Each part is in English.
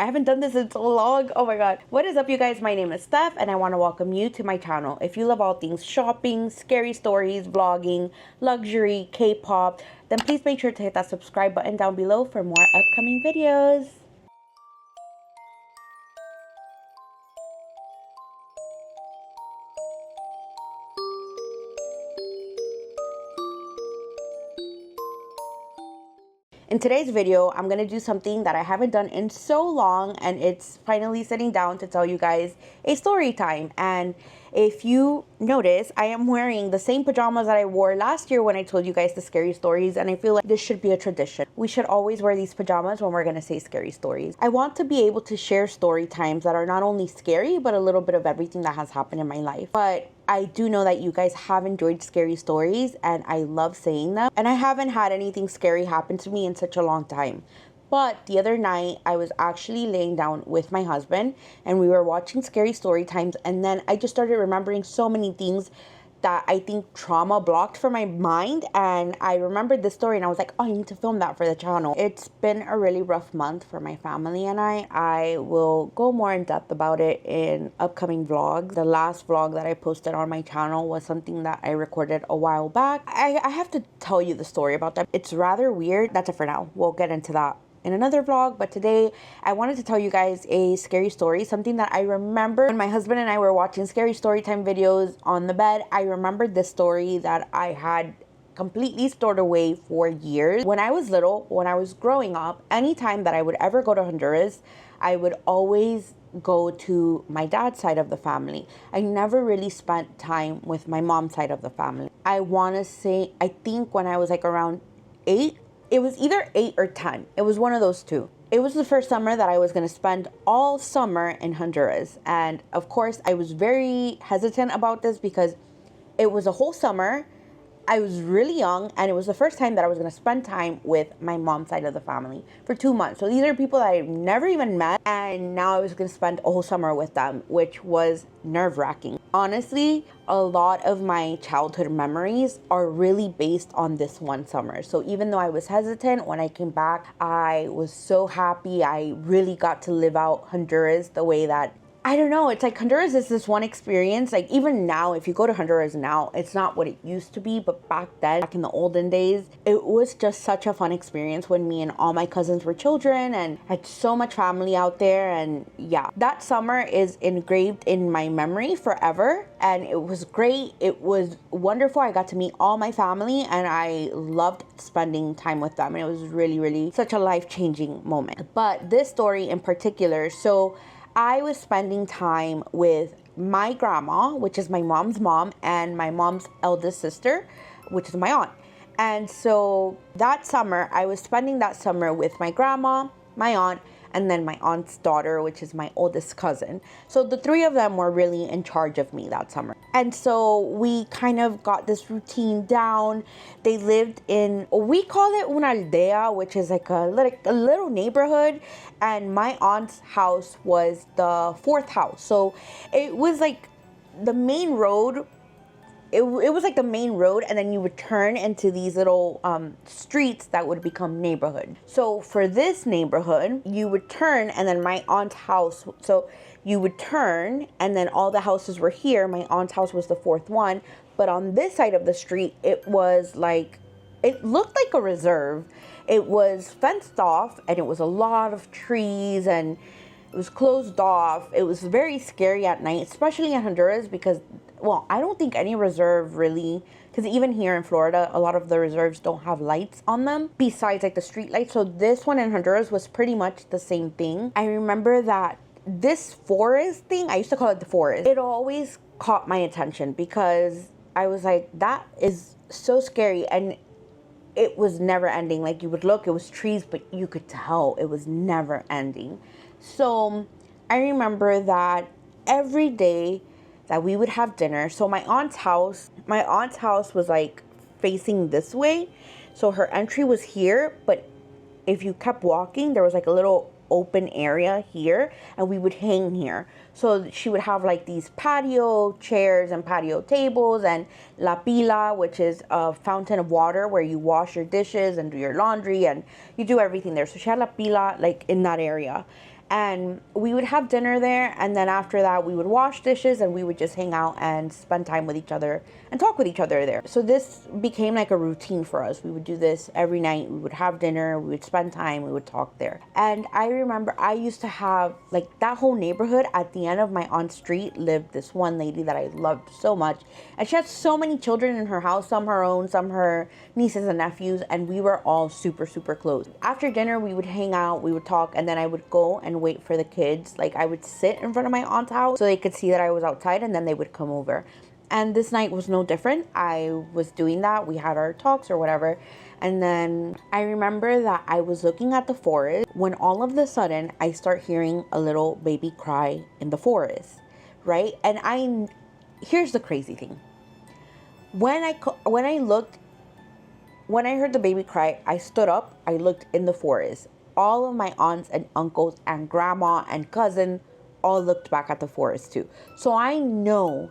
I haven't done this in so long. Oh my god. What is up, you guys? My name is Steph, and I want to welcome you to my channel. If you love all things shopping, scary stories, vlogging, luxury, K-pop, then please make sure to hit that subscribe button down below for more upcoming videos. In today's video, I'm going to do something that I haven't done in so long, and it's finally sitting down to tell you guys a story time. And if you notice, I am wearing the same pajamas that I wore last year when I told you guys the scary stories, and I feel like this should be a tradition. We should always wear these pajamas when we're going to say scary stories. I want to be able to share story times that are not only scary, but a little bit of everything that has happened in my life. But I do know that you guys have enjoyed scary stories, and I love saying them. And I haven't had anything scary happen to me in such a long time. But the other night, I was actually laying down with my husband, and we were watching scary story times, and then I just started remembering so many things that I think trauma blocked from my mind, and I remembered this story, and I was like, oh, I need to film that for the channel. It's been a really rough month for my family and I will go more in depth about it in upcoming vlogs. The last vlog that I posted on my channel was something that I recorded a while back. I have to tell you the story about that. It's rather weird. That's it for now. We'll get into that in another vlog, but today I wanted to tell you guys a scary story, something that I remember when my husband and I were watching scary story time videos on the bed. I remembered this story that I had completely stored away for years. When I was little, when I was growing up, anytime that I would ever go to Honduras, I would always go to my dad's side of the family. I never really spent time with my mom's side of the family. I want to say, I think when I was like around 8, it was either 8 or 10. It was one of those two. It was the first summer that I was going to spend all summer in Honduras. And of course, I was very hesitant about this because it was a whole summer. I was really young, and it was the first time that I was going to spend time with my mom's side of the family for 2 months. So these are people that I've never even met, and now I was going to spend a whole summer with them, which was nerve-wracking. Honestly, a lot of my childhood memories are really based on this one summer. So even though I was hesitant, when I came back, I was so happy. I really got to live out Honduras the way that, I don't know, it's like Honduras is this one experience. Like even now, if you go to Honduras now, it's not what it used to be, but back then, back in the olden days, it was just such a fun experience when me and all my cousins were children, and I had so much family out there. And yeah, that summer is engraved in my memory forever, and it was great. It was wonderful. I got to meet all my family, and I loved spending time with them, and it was really, really such a life-changing moment. But this story in particular, so I was spending time with my grandma, which is my mom's mom, and my mom's eldest sister, which is my aunt. And so that summer, I was spending that summer with my grandma, my aunt, and then my aunt's daughter, which is my oldest cousin. So the three of them were really in charge of me that summer. And so we kind of got this routine down. They lived in, we call it una aldea, which is like a little neighborhood. And my aunt's house was the fourth house. So it was like the main road. It was like the main road, and then you would turn into these little streets that would become neighborhood. So for this neighborhood, you would turn, and then my aunt's house, so you would turn, and then all the houses were here. My aunt's house was the fourth one, but on this side of the street, it was like, it looked like a reserve. It was fenced off, and it was a lot of trees, and it was closed off. It was very scary at night, especially in Honduras, because, well, I don't think any reserve really, because even here in Florida, a lot of the reserves don't have lights on them besides like the street lights. So this one in Honduras was pretty much the same thing. I remember that this forest thing, I used to call it the forest, it always caught my attention because I was like, that is so scary. And it was never ending. Like you would look, it was trees, but you could tell it was never ending. So I remember that every day that we would have dinner. So my aunt's house was like facing this way. So her entry was here, but if you kept walking, there was like a little open area here, and we would hang here. So she would have like these patio chairs and patio tables, and la pila, which is a fountain of water where you wash your dishes and do your laundry and you do everything there. So she had la pila like in that area. And we would have dinner there, and then after that we would wash dishes and we would just hang out and spend time with each other and talk with each other there. So this became like a routine for us. We would do this every night. We would have dinner, we would spend time, we would talk there. And I remember I used to have, like, that whole neighborhood, at the end of my aunt's street lived this one lady that I loved so much, and she had so many children in her house, some her own, some her nieces and nephews, and we were all super close. After dinner we would hang out, we would talk, and then I would go and wait for the kids. Like, I would sit in front of my aunt's house so they could see that I was outside, and then they would come over. And this night was no different. I was doing that. We had our talks or whatever. And then I remember that I was looking at the forest when all of a sudden I start hearing a little baby cry in the forest, right? And here's the crazy thing. When I heard the baby cry, I stood up, I looked in the forest. All of my aunts and uncles and grandma and cousin all looked back at the forest too. So I know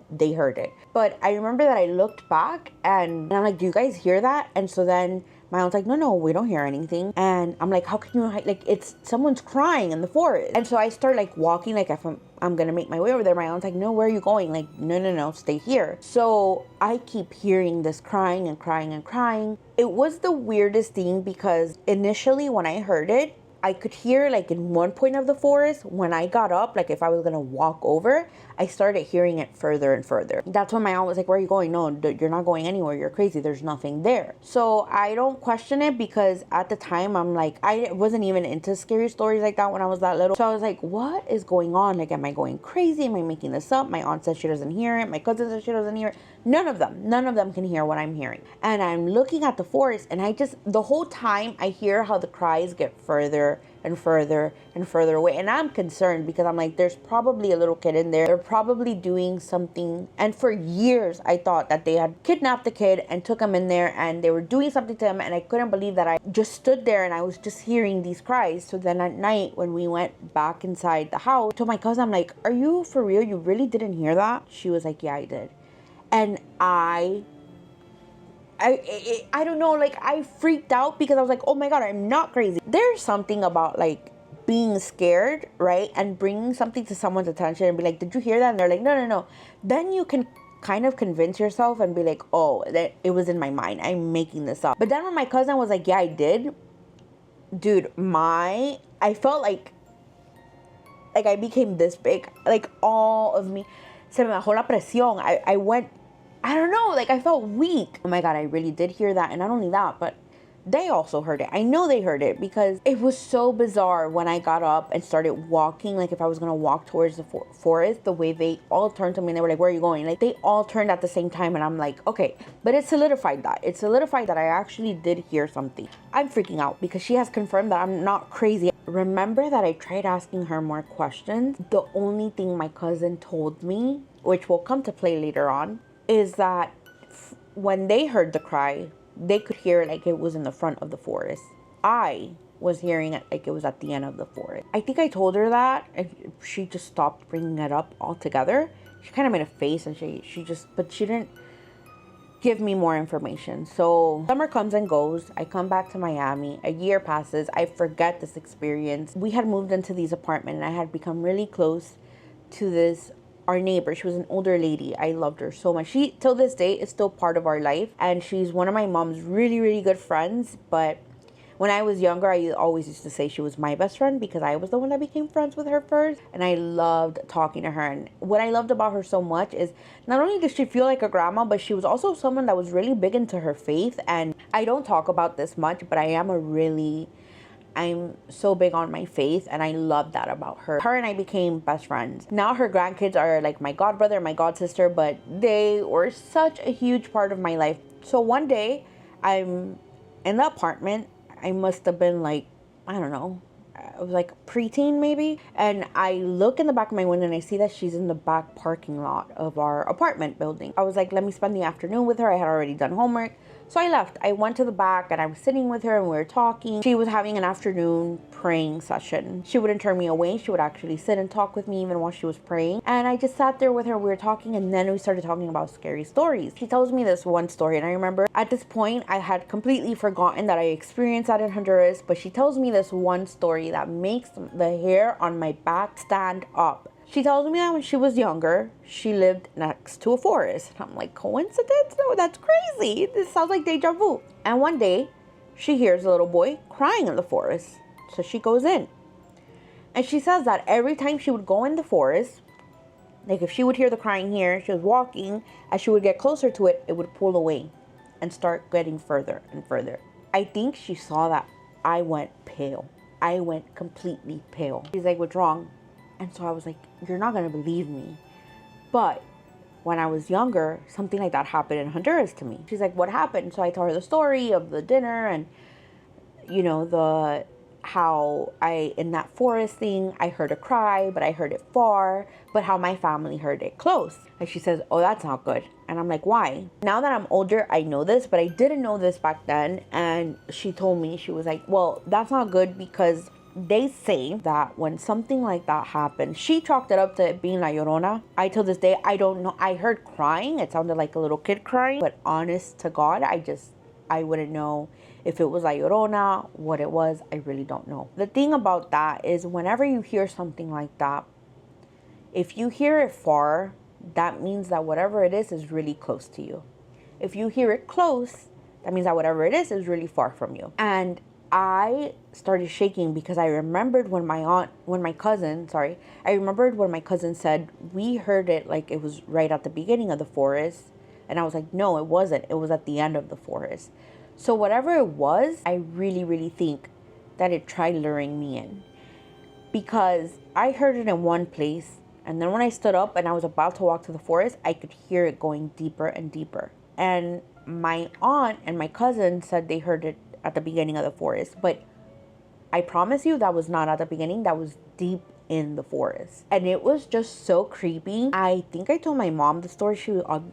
they heard it. But I remember that I looked back and I'm like, do you guys hear that? And so then my aunt's like, no, we don't hear anything. And I'm like, how can you, like, it's someone's crying in the forest. And so I start like walking, like, if I'm gonna make my way over there. My aunt's like, no, where are you going? Like, no, stay here. So I keep hearing this crying and crying and crying. It was the weirdest thing because initially when I heard it, I could hear, like, in one point of the forest. When I got up, like, if I was gonna walk over, I started hearing it further and further. That's when my aunt was like, where are you going? No, you're not going anywhere. You're crazy. There's nothing there. So I don't question it because at the time, I'm like, I wasn't even into scary stories like that when I was that little. So I was like, what is going on? Like, am I going crazy? Am I making this up? My aunt says she doesn't hear it. My cousin says she doesn't hear it. None of them can hear what I'm hearing. And I'm looking at the forest, and the whole time I hear how the cries get further and further and further away. And I'm concerned because I'm like, there's probably a little kid in there. They're probably doing something. And for years, I thought that they had kidnapped the kid and took him in there and they were doing something to him. And I couldn't believe that I just stood there and I was just hearing these cries. So then at night, when we went back inside the house, I told my cousin, I'm like, are you for real? You really didn't hear that? She was like, yeah, I did. And I don't know, like, I freaked out because I was like, oh my God, I'm not crazy. There's something about, like, being scared, right? And bringing something to someone's attention and be like, did you hear that? And they're like, no. Then you can kind of convince yourself and be like, oh, that it was in my mind. I'm making this up. But then when my cousin was like, yeah, I did. Dude, I felt like I became this big. Like, all of me, se me bajó la presión. I went, I don't know, like, I felt weak. Oh my God, I really did hear that. And not only that, but they also heard it. I know they heard it because it was so bizarre when I got up and started walking. Like, if I was going to walk towards the forest, the way they all turned to me and they were like, where are you going? Like, they all turned at the same time. And I'm like, okay. But it solidified that. It solidified that I actually did hear something. I'm freaking out because she has confirmed that I'm not crazy. Remember that I tried asking her more questions. The only thing my cousin told me, which will come to play later on, is that when they heard the cry, they could hear it like it was in the front of the forest. I was hearing it like it was at the end of the forest. I think I told her that, and she just stopped bringing it up altogether. She kind of made a face, and but she didn't give me more information. So summer comes and goes. I come back to Miami. A year passes. I forget this experience. We had moved into this apartment, and I had become really close to our neighbor. She was an older lady. I loved her so much. She, till this day, is still part of our life. And she's one of my mom's really, really good friends. But when I was younger, I always used to say she was my best friend because I was the one that became friends with her first. And I loved talking to her. And what I loved about her so much is not only did she feel like a grandma, but she was also someone that was really big into her faith. And I don't talk about this much, but I'm so big on my faith, and I love that about her. Her and I became best friends. Now her grandkids are like my godbrother, my godsister, but they were such a huge part of my life. So one day, I'm in the apartment. I must have been like, I don't know, I was like preteen maybe. And I look in the back of my window and I see that she's in the back parking lot of our apartment building. I was like, let me spend the afternoon with her. I had already done homework. So I left. I went to the back and I was sitting with her and we were talking. She was having an afternoon praying session. She wouldn't turn me away. She would actually sit and talk with me even while she was praying. And I just sat there with her. We were talking and then we started talking about scary stories. She tells me this one story and I remember at this point I had completely forgotten that I experienced that in Honduras, but she tells me this one story that makes the hair on my back stand up. She tells me that when she was younger, she lived next to a forest. And I'm like, coincidence? No, that's crazy. This sounds like deja vu. And one day, she hears a little boy crying in the forest. So she goes in. And she says that every time she would go in the forest, like if she would hear the crying here, she was walking, as she would get closer to it, it would pull away and start getting further and further. I think she saw that I went pale. I went completely pale. She's like, what's wrong? And so I was like, you're not going to believe me. But when I was younger, something like that happened in Honduras to me. She's like, what happened? So I told her the story of the dinner and, you know, how in that forest thing, I heard a cry, but I heard it far, but how my family heard it close. And she says, oh, that's not good. And I'm like, why? Now that I'm older, I know this, but I didn't know this back then. And she told me, she was like, well, that's not good because they say that when something like that happens, she chalked it up to it being La Llorona. I till this day, I don't know. I heard crying. It sounded like a little kid crying. But honest to God, I wouldn't know if it was La Llorona, what it was. I really don't know. The thing about that is whenever you hear something like that, if you hear it far, that means that whatever it is really close to you. If you hear it close, that means that whatever it is really far from you. And I started shaking because I remembered when I remembered when my cousin said, we heard it like it was right at the beginning of the forest. And I was like, no, it wasn't. It was at the end of the forest. So whatever it was, I really, really think that it tried luring me in. Because I heard it in one place. And then when I stood up and I was about to walk to the forest, I could hear it going deeper and deeper. And my aunt and my cousin said they heard it at the beginning of the forest, but I promise you that was not at the beginning. That was deep in the forest, and it was just so creepy. I think I told my mom the story. She, of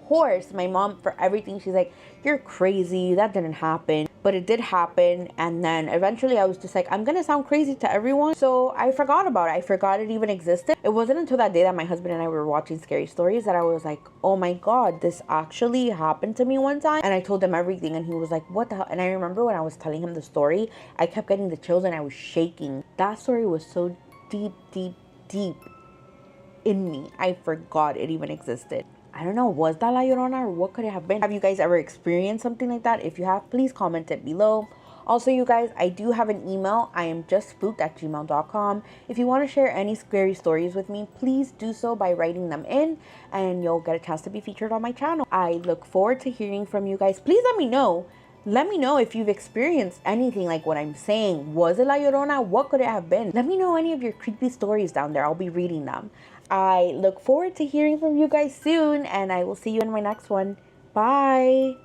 course, my mom, for everything, she's like, you're crazy, that didn't happen. But it did happen. And then eventually I was just like, I'm gonna sound crazy to everyone, so I forgot about it. I forgot it even existed. It wasn't until that day that my husband and I were watching Scary Stories that I was like, oh my God, this actually happened to me one time. And I told him everything and he was like, what the hell? And I remember when I was telling him the story, I kept getting the chills and I was shaking. That story was so deep, deep, deep in me. I forgot it even existed. I don't know, was that La Llorona or what could it have been? Have you guys ever experienced something like that? If you have, please comment it below. Also, you guys, I do have an email, iamjustspooked@gmail.com. If you want to share any scary stories with me, please do so by writing them in and you'll get a chance to be featured on my channel. I look forward to hearing from you guys. Please let me know. Let me know if you've experienced anything like what I'm saying. Was it La Llorona? What could it have been? Let me know any of your creepy stories down there. I'll be reading them. I look forward to hearing from you guys soon, and I will see you in my next one. Bye.